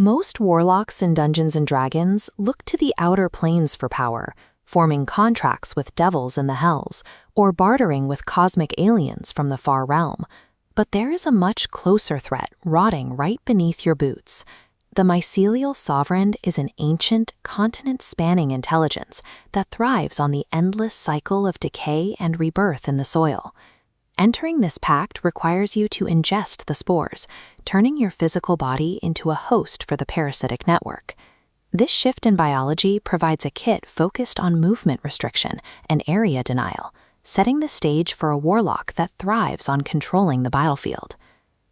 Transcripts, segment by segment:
Most warlocks in Dungeons & Dragons look to the outer planes for power, forming contracts with devils in the hells, or bartering with cosmic aliens from the far realm. But there is a much closer threat rotting right beneath your boots. The Mycelial Sovereign is an ancient, continent-spanning intelligence that thrives on the endless cycle of decay and rebirth in the soil. Entering this pact requires you to ingest the spores, turning your physical body into a host for the parasitic network. This shift in biology provides a kit focused on movement restriction and area denial, setting the stage for a warlock that thrives on controlling the battlefield.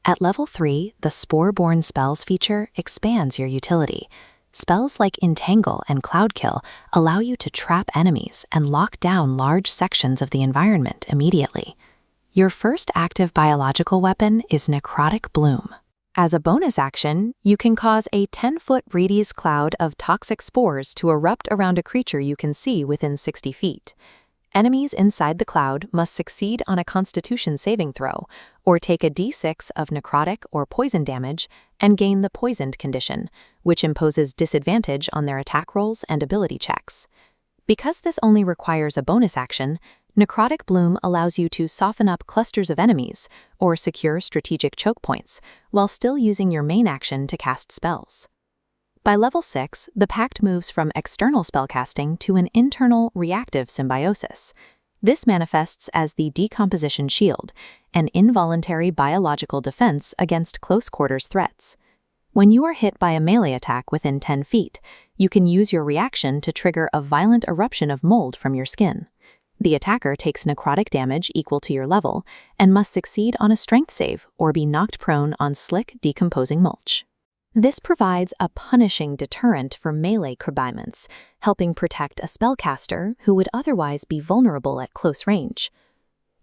At level 3, the Spore-borne spells feature expands your utility. Spells like Entangle and Cloud Kill allow you to trap enemies and lock down large sections of the environment immediately. Your first active biological weapon is Necrotic Bloom. As a bonus action, you can cause a 10-foot radius cloud of toxic spores to erupt around a creature you can see within 60 feet. Enemies inside the cloud must succeed on a Constitution saving throw, or take a d6 of necrotic or poison damage and gain the poisoned condition, which imposes disadvantage on their attack rolls and ability checks. Because this only requires a bonus action, Necrotic Bloom allows you to soften up clusters of enemies or secure strategic choke points while still using your main action to cast spells. By level 6, the pact moves from external spellcasting to an internal reactive symbiosis. This manifests as the Decomposition Shield, an involuntary biological defense against close-quarters threats. When you are hit by a melee attack within 10 feet, you can use your reaction to trigger a violent eruption of mold from your skin. The attacker takes necrotic damage equal to your level and must succeed on a strength save or be knocked prone on slick, decomposing mulch. This provides a punishing deterrent for melee cribiments, helping protect a spellcaster who would otherwise be vulnerable at close range.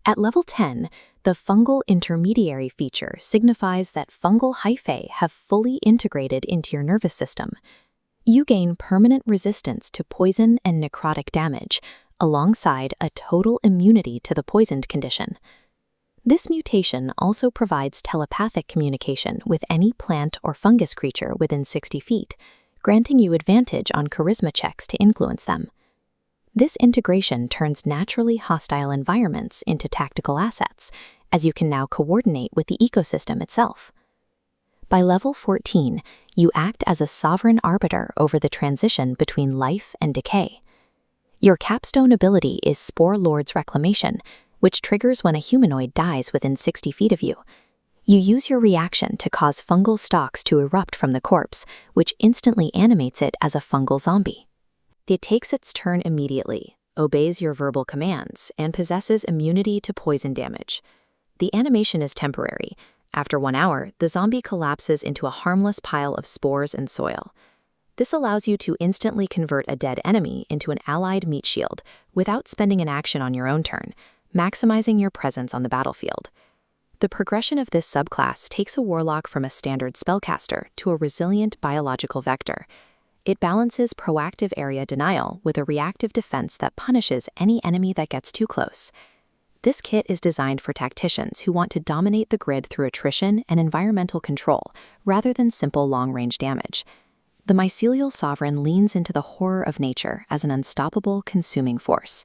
At level 10, the Fungal Intermediary feature signifies that fungal hyphae have fully integrated into your nervous system. You gain permanent resistance to poison and necrotic damage, alongside a total immunity to the poisoned condition. This mutation also provides telepathic communication with any plant or fungus creature within 60 feet, granting you advantage on charisma checks to influence them. This integration turns naturally hostile environments into tactical assets, as you can now coordinate with the ecosystem itself. By level 14, you act as a sovereign arbiter over the transition between life and decay. Your capstone ability is Spore Lord's Reclamation, which triggers when a humanoid dies within 60 feet of you. You use your reaction to cause fungal stalks to erupt from the corpse, which instantly animates it as a fungal zombie. It takes its turn immediately, obeys your verbal commands, and possesses immunity to poison damage. The animation is temporary. After 1 hour, the zombie collapses into a harmless pile of spores and soil. This allows you to instantly convert a dead enemy into an allied meat shield without spending an action on your own turn, maximizing your presence on the battlefield. The progression of this subclass takes a warlock from a standard spellcaster to a resilient biological vector. It balances proactive area denial with a reactive defense that punishes any enemy that gets too close. This kit is designed for tacticians who want to dominate the grid through attrition and environmental control rather than simple long-range damage. The Mycelial Sovereign leans into the horror of nature as an unstoppable, consuming force.